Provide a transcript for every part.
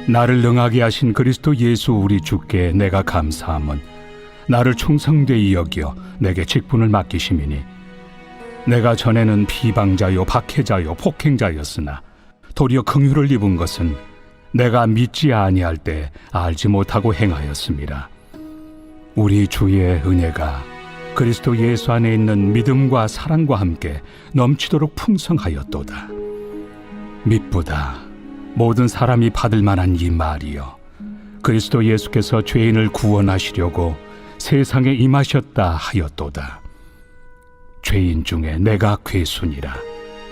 나를 능하게 하신 그리스도 예수 우리 주께 내가 감사함은 나를 충성되이 여겨 내게 직분을 맡기심이니 내가 전에는 비방자요 박해자요 폭행자였으나 도리어 긍휼을 입은 것은 내가 믿지 아니할 때 알지 못하고 행하였습니다. 우리 주의 은혜가 그리스도 예수 안에 있는 믿음과 사랑과 함께 넘치도록 풍성하였도다. 미쁘다. 모든 사람이 받을 만한 이 말이여, 그리스도 예수께서 죄인을 구원하시려고 세상에 임하셨다 하였도다. 죄인 중에 내가 괴순이라.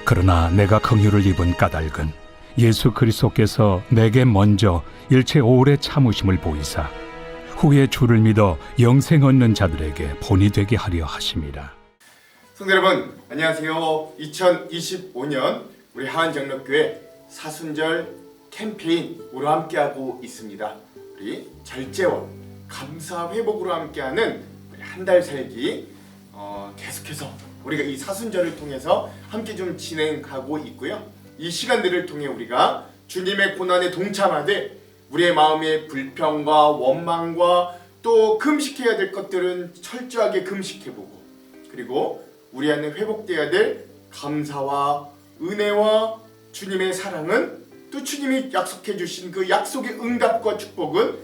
그러나 내가 긍휼을 입은 까닭은 예수 그리스도께서 내게 먼저 일체 오래 참으심을 보이사 후에 주를 믿어 영생 얻는 자들에게 본이 되게 하려 하심이라. 성도 여러분, 안녕하세요. 2025년 우리 하안장로교회 사순절 캠페인으로 함께하고 있습니다. 우리 절제원 감사 회복으로 함께하는 우리 한 달 살기 계속해서 우리가 이 사순절을 통해서 함께 좀 진행하고 있고요. 이 시간들을 통해 우리가 주님의 고난에 동참하되 우리의 마음의 불평과 원망과 또 금식해야 될 것들은 철저하게 금식해보고, 그리고 우리 안에 회복돼야 될 감사와 은혜와 주님의 사랑은, 또 주님이 약속해 주신 그 약속의 응답과 축복은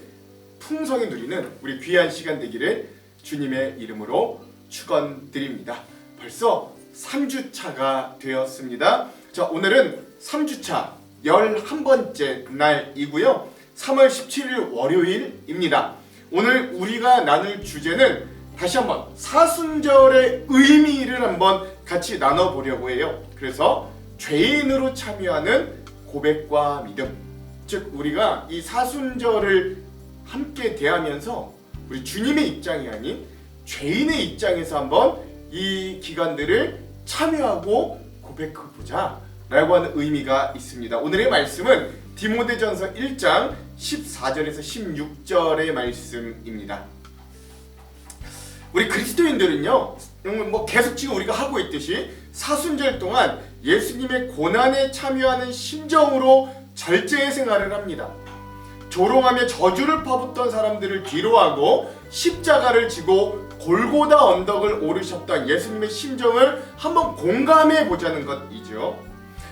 풍성히 누리는 우리 귀한 시간 되기를 주님의 이름으로 축원드립니다. 벌써 3주차가 되었습니다. 자, 오늘은 3주차 11번째 날이고요. 3월 17일 월요일입니다. 오늘 우리가 나눌 주제는 다시 한번 사순절의 의미를 한번 같이 나눠보려고 해요. 그래서 죄인으로 참여하는 고백과 믿음, 즉 우리가 이 사순절을 함께 대하면서 우리 주님의 입장이 아닌 죄인의 입장에서 한번 이 기간들을 참여하고 고백해보자 라고 하는 의미가 있습니다. 오늘의 말씀은 디모데전서 1장 14절에서 16절의 말씀입니다. 우리 그리스도인들은요, 계속 지금 우리가 하고 있듯이 사순절 동안 예수님의 고난에 참여하는 심정으로 절제의 생활을 합니다. 조롱하며 저주를 퍼붓던 사람들을 뒤로하고 십자가를 지고 골고다 언덕을 오르셨던 예수님의 심정을 한번 공감해 보자는 것이죠.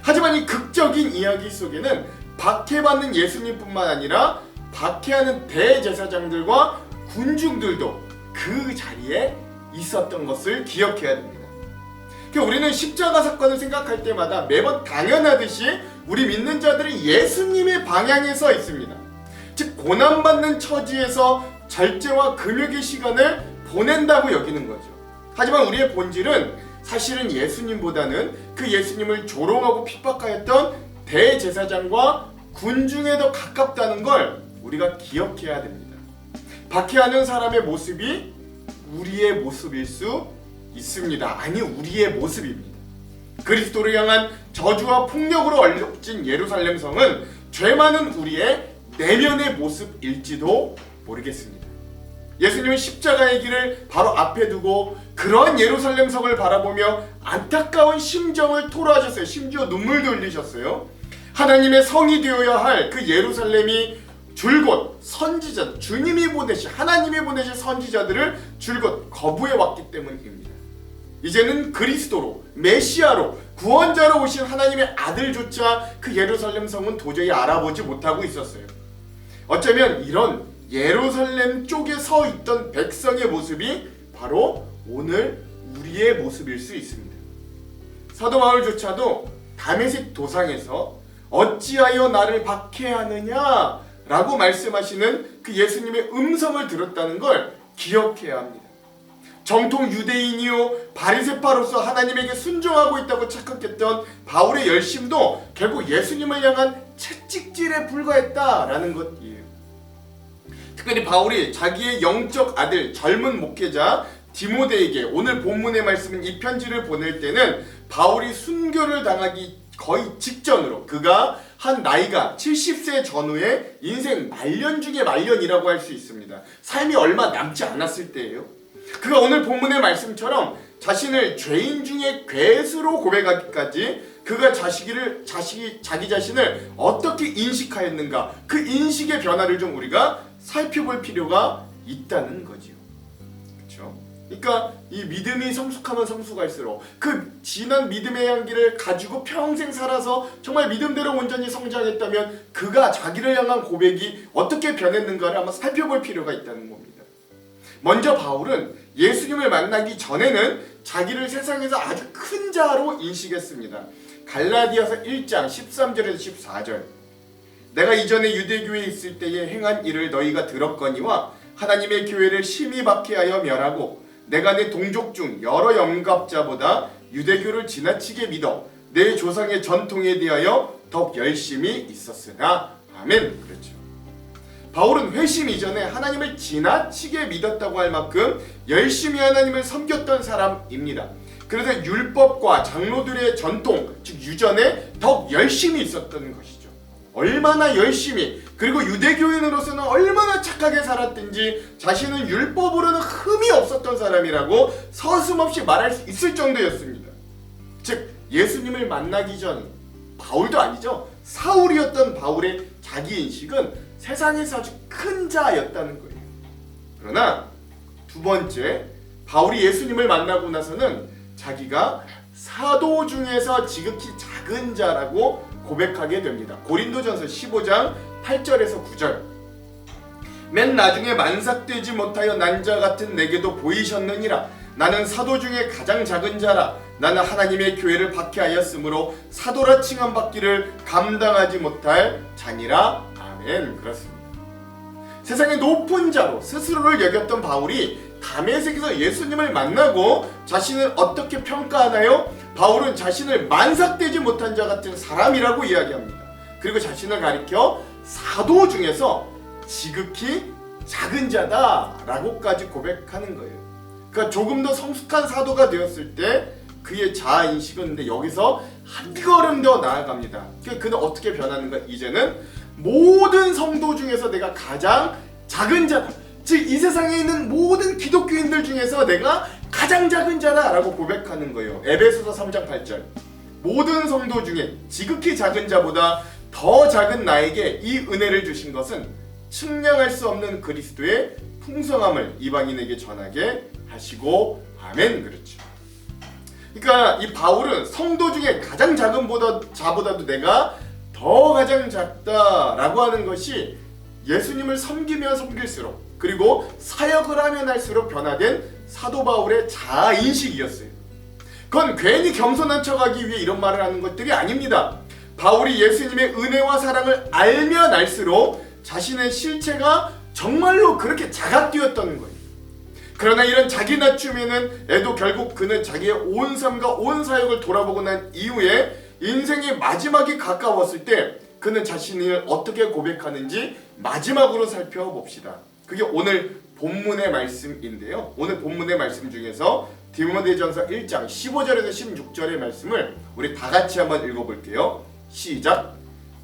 하지만 이 극적인 이야기 속에는 박해받는 예수님뿐만 아니라 박해하는 대제사장들과 군중들도 그 자리에 있었던 것을 기억해야 됩니다. 우리는 십자가 사건을 생각할 때마다 매번 당연하듯이 우리 믿는 자들이 예수님의 방향에 서 있습니다. 즉 고난받는 처지에서 절제와 금욕의 시간을 보낸다고 여기는 거죠. 하지만 우리의 본질은 사실은 예수님보다는 그 예수님을 조롱하고 핍박하였던 대제사장과 군중에 더 가깝다는 걸 우리가 기억해야 됩니다. 박해하는 사람의 모습이 우리의 모습일 수 있습니다. 아니, 우리의 모습입니다. 그리스도를 향한 저주와 폭력으로 얼룩진 예루살렘 성은 죄 많은 우리의 내면의 모습일지도 모르겠습니다. 예수님은 십자가의 길을 바로 앞에 두고 그러한 예루살렘 성을 바라보며 안타까운 심정을 토로하셨어요. 심지어 눈물도 흘리셨어요. 하나님의 성이 되어야 할 그 예루살렘이 줄곧 선지자, 주님이 보내신, 하나님이 보내신 선지자들을 줄곧 거부해 왔기 때문입니다. 이제는 그리스도로, 메시아로, 구원자로 오신 하나님의 아들조차 그 예루살렘 성은 도저히 알아보지 못하고 있었어요. 어쩌면 이런 예루살렘 쪽에 서 있던 백성의 모습이 바로 오늘 우리의 모습일 수 있습니다. 사도 바울조차도 다메섹 도상에서 어찌하여 나를 박해하느냐 라고 말씀하시는 그 예수님의 음성을 들었다는 걸 기억해야 합니다. 정통 유대인이요 바리새파로서 하나님에게 순종하고 있다고 착각했던 바울의 열심도 결국 예수님을 향한 채찍질에 불과했다라는 것이에요. 특별히 바울이 자기의 영적 아들 젊은 목회자 디모데에게 오늘 본문의 말씀은 이 편지를 보낼 때는 바울이 순교를 당하기 거의 직전으로, 그가 한 나이가 70세 전후의 인생 말년 중에 말년이라고 할 수 있습니다. 삶이 얼마 남지 않았을 때예요. 그가 오늘 본문의 말씀처럼 자신을 죄인 중에 괴수로 고백하기까지 그가 자기 자신을 어떻게 인식하였는가, 그 인식의 변화를 좀 우리가 살펴볼 필요가 있다는 거지요. 그렇죠? 그러니까 이 믿음이 성숙하면 성숙할수록 그 진한 믿음의 향기를 가지고 평생 살아서 정말 믿음대로 온전히 성장했다면 그가 자기를 향한 고백이 어떻게 변했는가를 한번 살펴볼 필요가 있다는 겁니다. 먼저 바울은 예수님을 만나기 전에는 자기를 세상에서 아주 큰 자로 인식했습니다. 갈라디아서 1장 13절에서 14절, 내가 이전에 유대교에 있을 때에 행한 일을 너희가 들었거니와 하나님의 교회를 심히 박해하여 멸하고 내가 내 동족 중 여러 영갑자보다 유대교를 지나치게 믿어 내 조상의 전통에 대하여 더욱 열심히 있었으나. 아멘. 그렇죠. 바울은 회심 이전에 하나님을 지나치게 믿었다고 할 만큼 열심히 하나님을 섬겼던 사람입니다. 그래서 율법과 장로들의 전통, 즉 유전에 더욱 열심히 있었던 것이죠. 얼마나 열심히, 그리고 유대교인으로서는 얼마나 착하게 살았든지 자신은 율법으로는 흠이 없었던 사람이라고 서슴없이 말할 수 있을 정도였습니다. 즉 예수님을 만나기 전 바울도 아니죠, 사울이었던 바울의 자기 인식은 세상에서 아주 큰 자였다는 거예요. 그러나 두 번째, 바울이 예수님을 만나고 나서는 자기가 사도 중에서 지극히 작은 자라고 고백하게 됩니다. 고린도전서 15장 8절에서 9절, 맨 나중에 만삭되지 못하여 난 자 같은 내게도 보이셨느니라. 나는 사도 중에 가장 작은 자라. 나는 하나님의 교회를 박해하였으므로 사도라 칭함 받기를 감당하지 못할 자니라. 아멘. 그렇습니다. 세상의 높은 자로 스스로를 여겼던 바울이 다메섹에서 예수님을 만나고 자신을 어떻게 평가하나요? 바울은 자신을 만삭되지 못한 자 같은 사람이라고 이야기합니다. 그리고 자신을 가리켜 사도 중에서 지극히 작은 자다라고까지 고백하는 거예요. 그러니까 조금 더 성숙한 사도가 되었을 때 그의 자아 인식은, 근데 여기서 한 걸음 더 나아갑니다. 그러니까 그는 어떻게 변하는가? 이제는 모든 성도 중에서 내가 가장 작은 자다, 즉 이 세상에 있는 모든 기독교인들 중에서 내가 가장 작은 자다 라고 고백하는 거예요. 에베소서 3장 8절, 모든 성도 중에 지극히 작은 자보다 더 작은 나에게 이 은혜를 주신 것은 측량할 수 없는 그리스도의 풍성함을 이방인에게 전하게 하시고. 아멘. 그렇죠. 그러니까 이 바울은 성도 중에 가장 작은 자보다도 내가 더 가장 작다라고 하는 것이 예수님을 섬기면 섬길수록, 그리고 사역을 하면 할수록 변화된 사도 바울의 자아 인식이었어요. 그건 괜히 겸손한 척하기 위해 이런 말을 하는 것들이 아닙니다. 바울이 예수님의 은혜와 사랑을 알면 알수록 자신의 실체가 정말로 그렇게 자각되었던 거예요. 그러나 이런 자기 낮춤에는 결국 그는 자기의 온 삶과 온 사역을 돌아보고 난 이후에 인생의 마지막이 가까웠을 때 그는 자신을 어떻게 고백하는지 마지막으로 살펴봅시다. 그게 오늘 본문의 말씀인데요. 오늘 본문의 말씀 중에서 디모데전서 1장 15절에서 16절의 말씀을 우리 다 같이 한번 읽어볼게요. 시작.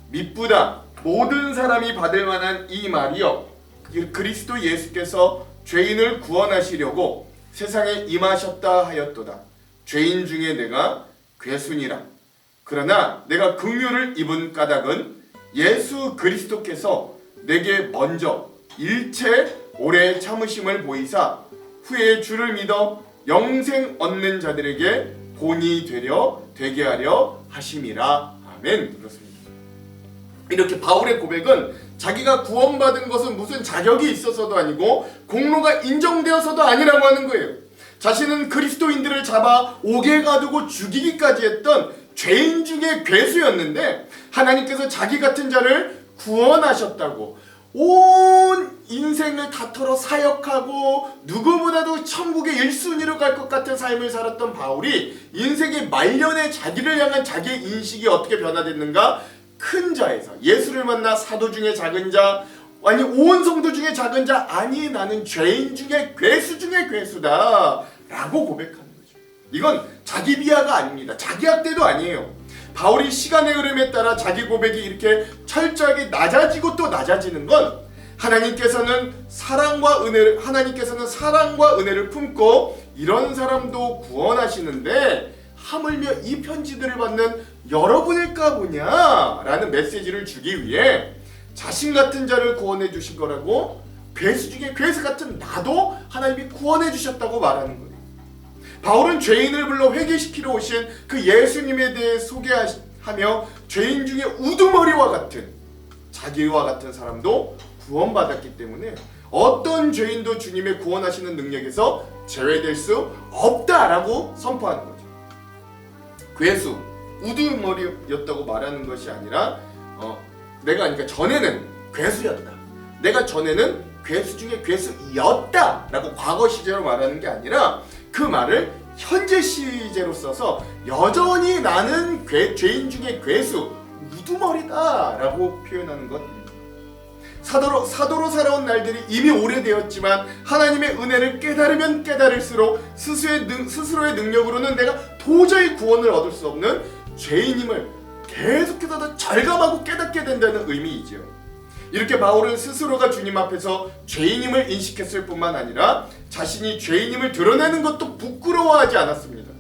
미쁘다 모든 사람이 받을 만한 이 말이여, 그리스도 예수께서 죄인을 구원하시려고 세상에 임하셨다 하였도다. 죄인 중에 내가 괴순이라. 그러나 내가 긍휼을 입은 까닭은 예수 그리스도께서 내게 먼저 일체 오래 참으심을 보이사 후에 주를 믿어 영생 얻는 자들에게 본이 되게 하려 하심이라. 아멘. 그렇습니다. 이렇게 바울의 고백은 자기가 구원받은 것은 무슨 자격이 있어서도 아니고 공로가 인정되어서도 아니라고 하는 거예요. 자신은 그리스도인들을 잡아 옥에 가두고 죽이기까지 했던 죄인 중에 괴수였는데 하나님께서 자기 같은 자를 구원하셨다고, 온 인생을 다 털어 사역하고 누구보다도 천국의 1순위로 갈 것 같은 삶을 살았던 바울이 인생의 말년에 자기를 향한 자기의 인식이 어떻게 변화됐는가? 큰 자에서 예수를 만나 사도 중에 작은 자, 아니 온 성도 중에 작은 자, 아니 나는 죄인 중에 괴수 중에 괴수다 라고 고백하는 거죠. 이건 자기 비하가 아닙니다. 자기 학대도 아니에요. 바울이 시간의 흐름에 따라 자기 고백이 이렇게 철저하게 낮아지고 또 낮아지는 건 하나님께서는 사랑과 은혜를 품고 이런 사람도 구원하시는데 하물며 이 편지들을 받는 여러분일까 보냐 라는 메시지를 주기 위해 자신 같은 자를 구원해 주신 거라고, 괴수 중에 괴수 같은 나도 하나님이 구원해 주셨다고 말하는 거예요. 바울은 죄인을 불러 회개시키러 오신 그 예수님에 대해 소개하며 죄인 중에 우두머리와 같은 자기와 같은 사람도 구원받았기 때문에 어떤 죄인도 주님의 구원하시는 능력에서 제외될 수 없다라고 선포하는 거죠. 괴수, 우두머리였다고 말하는 것이 아니라 내가 전에는 괴수였다, 내가 전에는 괴수 중에 괴수였다 라고 과거 시제로 말하는 게 아니라 그 말을 현재 시제로 써서 여전히 나는 죄인 중에 괴수, 우두머리다 라고 표현하는 것입니다. 사도로 살아온 날들이 이미 오래되었지만 하나님의 은혜를 깨달으면 깨달을수록 스스로의 능력으로는 내가 도저히 구원을 얻을 수 없는 죄인임을 계속해서 더 절감하고 깨닫게 된다는 의미이죠. 이렇게 바울은 스스로가 주님 앞에서 죄인임을 인식했을 뿐만 아니라 자신이 죄인임을 드러내는 것도 부끄러워하지 않았습니다.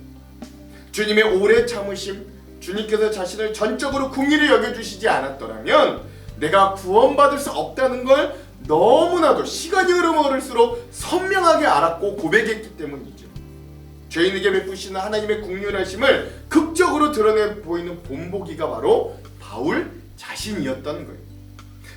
주님의 오래 참으심, 주님께서 자신을 전적으로 긍휼히 여겨주시지 않았더라면 내가 구원받을 수 없다는 걸 너무나도 시간이 흐를수록 선명하게 알았고 고백했기 때문이죠. 죄인에게 베푸시는 하나님의 긍휼하심을 극적으로 드러내 보이는 본보기가 바로 바울 자신이었던 거예요.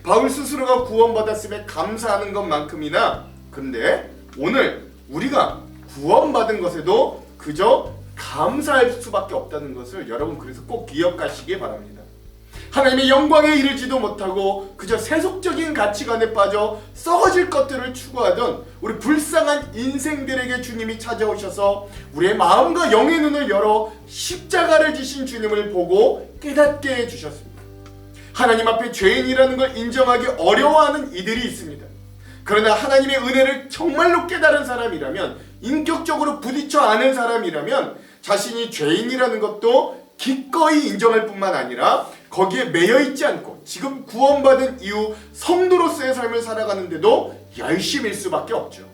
바울 스스로가 구원받았음에 감사하는 것만큼이나, 그런데 오늘 우리가 구원받은 것에도 그저 감사할 수밖에 없다는 것을 여러분 그래서 꼭 기억하시기 바랍니다. 하나님의 영광에 이르지도 못하고 그저 세속적인 가치관에 빠져 썩어질 것들을 추구하던 우리 불쌍한 인생들에게 주님이 찾아오셔서 우리의 마음과 영의 눈을 열어 십자가를 지신 주님을 보고 깨닫게 해주셨습니다. 하나님 앞에 죄인이라는 걸 인정하기 어려워하는 이들이 있습니다. 그러나 하나님의 은혜를 정말로 깨달은 사람이라면, 인격적으로 부딪혀 아는 사람이라면 자신이 죄인이라는 것도 기꺼이 인정할 뿐만 아니라 거기에 매여 있지 않고 지금 구원받은 이후 성도로서의 삶을 살아가는데도 열심일 수밖에 없죠.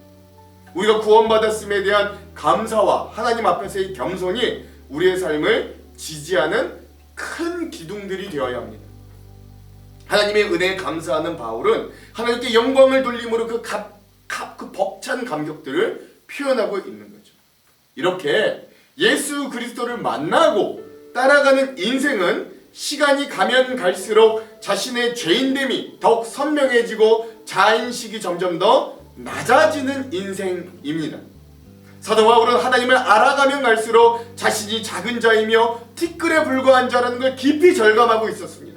우리가 구원받았음에 대한 감사와 하나님 앞에서의 겸손이 우리의 삶을 지지하는 큰 기둥들이 되어야 합니다. 하나님의 은혜에 감사하는 바울은 하나님께 영광을 돌림으로 그 벅찬 감격들을 표현하고 있는 거죠. 이렇게 예수 그리스도를 만나고 따라가는 인생은 시간이 가면 갈수록 자신의 죄인됨이 더욱 선명해지고 자인식이 점점 더 낮아지는 인생입니다. 사도 바울은 하나님을 알아가면 갈수록 자신이 작은 자이며 티끌에 불과한 자라는 걸 깊이 절감하고 있었습니다.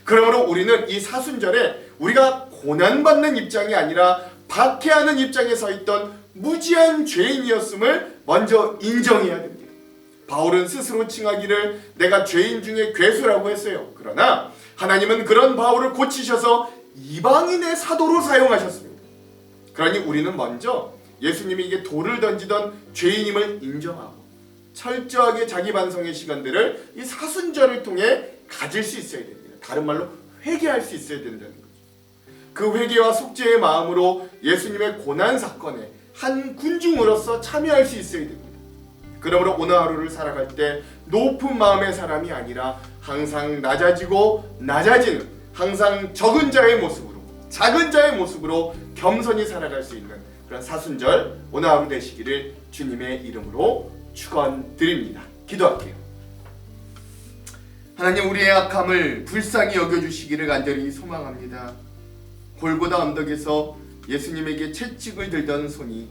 그러므로 우리는 이 사순절에 우리가 고난받는 입장이 아니라 박해하는 입장에 서 있던 무지한 죄인이었음을 먼저 인정해야 됩니다. 바울은 스스로 칭하기를 내가 죄인 중에 괴수라고 했어요. 그러나 하나님은 그런 바울을 고치셔서 이방인의 사도로 사용하셨습니다. 그러니 우리는 먼저 예수님에게 돌을 던지던 죄인임을 인정하고 철저하게 자기 반성의 시간들을 이 사순절을 통해 가질 수 있어야 됩니다. 다른 말로 회개할 수 있어야 된다는 거죠. 그 회개와 속죄의 마음으로 예수님의 고난 사건에 한 군중으로서 참여할 수 있어야 됩니다. 그러므로 오늘 하루를 살아갈 때 높은 마음의 사람이 아니라 항상 낮아지고 낮아지는, 항상 적은 자의 모습으로, 작은 자의 모습으로 겸손히 살아갈 수 있는 그런 사순절 오늘 하루 되시기를 주님의 이름으로 축원드립니다. 기도할게요. 하나님, 우리의 악함을 불쌍히 여겨주시기를 간절히 소망합니다. 골고다 언덕에서 예수님에게 채찍을 들던 손이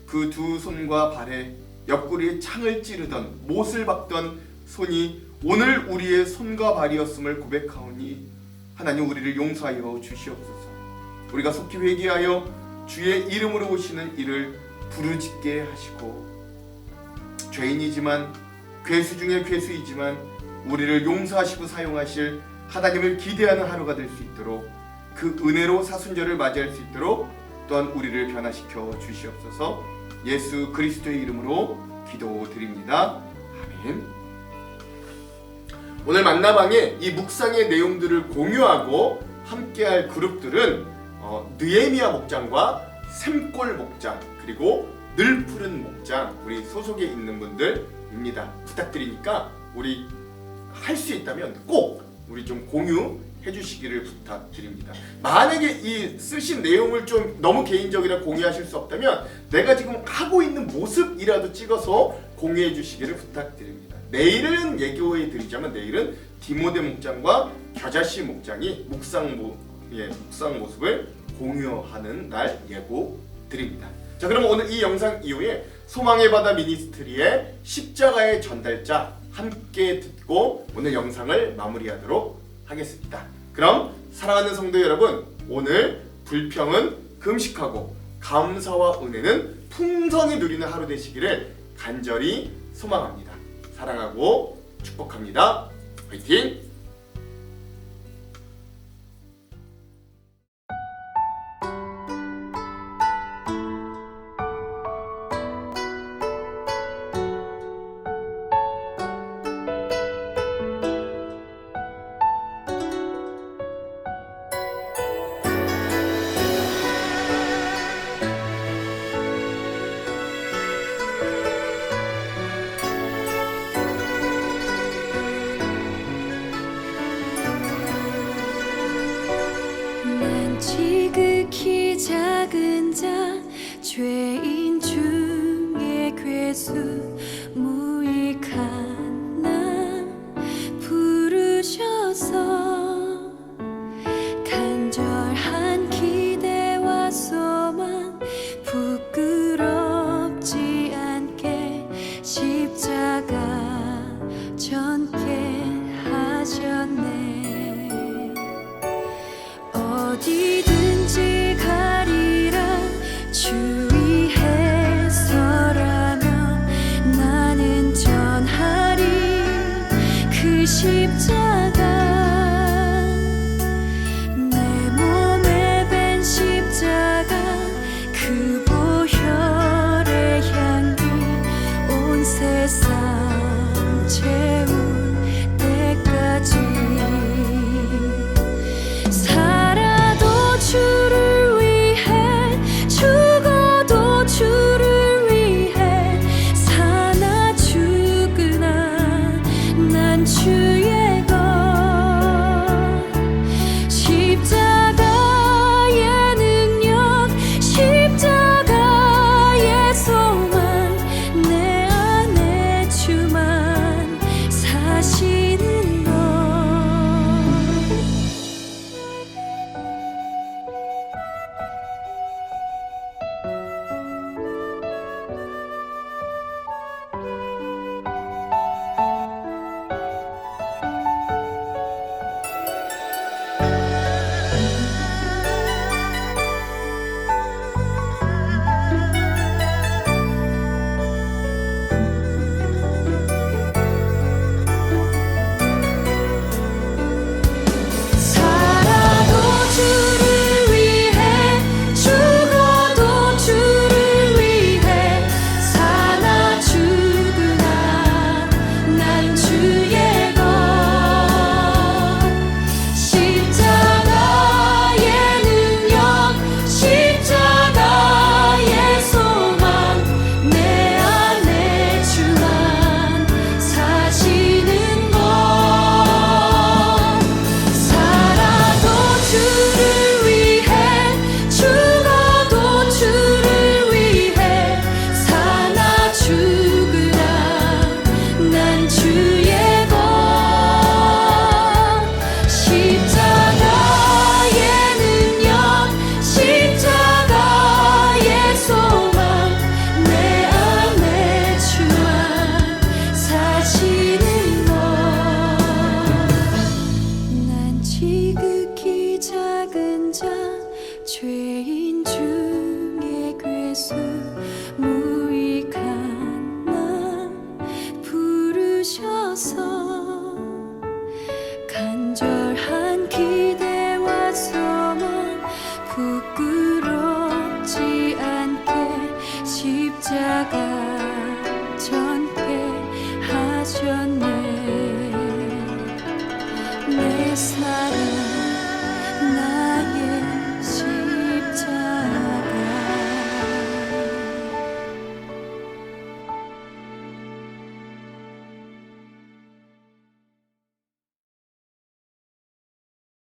그 두 손과 발에 옆구리에 창을 찌르던, 못을 박던 손이 오늘 우리의 손과 발이었음을 고백하오니 하나님, 우리를 용서하여 주시옵소서. 우리가 속히 회개하여 주의 이름으로 오시는 이를 부르짖게 하시고, 죄인이지만 괴수 중에 괴수이지만 우리를 용서하시고 사용하실 하나님을 기대하는 하루가 될 수 있도록, 그 은혜로 사순절을 맞이할 수 있도록 또한 우리를 변화시켜 주시옵소서. 예수 그리스도의 이름으로 기도드립니다. 아멘. 오늘 만나방에 이 묵상의 내용들을 공유하고 함께할 그룹들은 느헤미야 목장과 샘골 목장, 그리고 늘 푸른 목장, 우리 소속에 있는 분들 영상입니다. 부탁드리니까 우리 할 수 있다면 꼭 우리 좀 공유해 주시기를 부탁드립니다. 만약에 이 쓰신 내용을 좀 너무 개인적이라 공유하실 수 없다면 내가 지금 하고 있는 모습이라도 찍어서 공유해 주시기를 부탁드립니다. 내일은 예고해 드리자면 내일은 디모데 목장과 겨자씨 목장이 묵상 모습을 공유하는 날 예고 드립니다. 자, 그럼 오늘 이 영상 이후에 소망의 바다 미니스트리의 십자가의 전달자 함께 듣고 오늘 영상을 마무리하도록 하겠습니다. 그럼 사랑하는 성도 여러분, 오늘 불평은 금식하고 감사와 은혜는 풍성히 누리는 하루 되시기를 간절히 소망합니다. 사랑하고 축복합니다. 화이팅! 난 지극히 작은 자 죄인 중에 괴수 무익한 나 부르셔서 간절한 기대와 소망 부끄럽지 않게 십자가 전게 하셨네. 어디든지 가리라 주 위에 서라면 나는 전하리 그 십자가. 내 몸에 밴 십자가 그 보혈의 향기 온 세상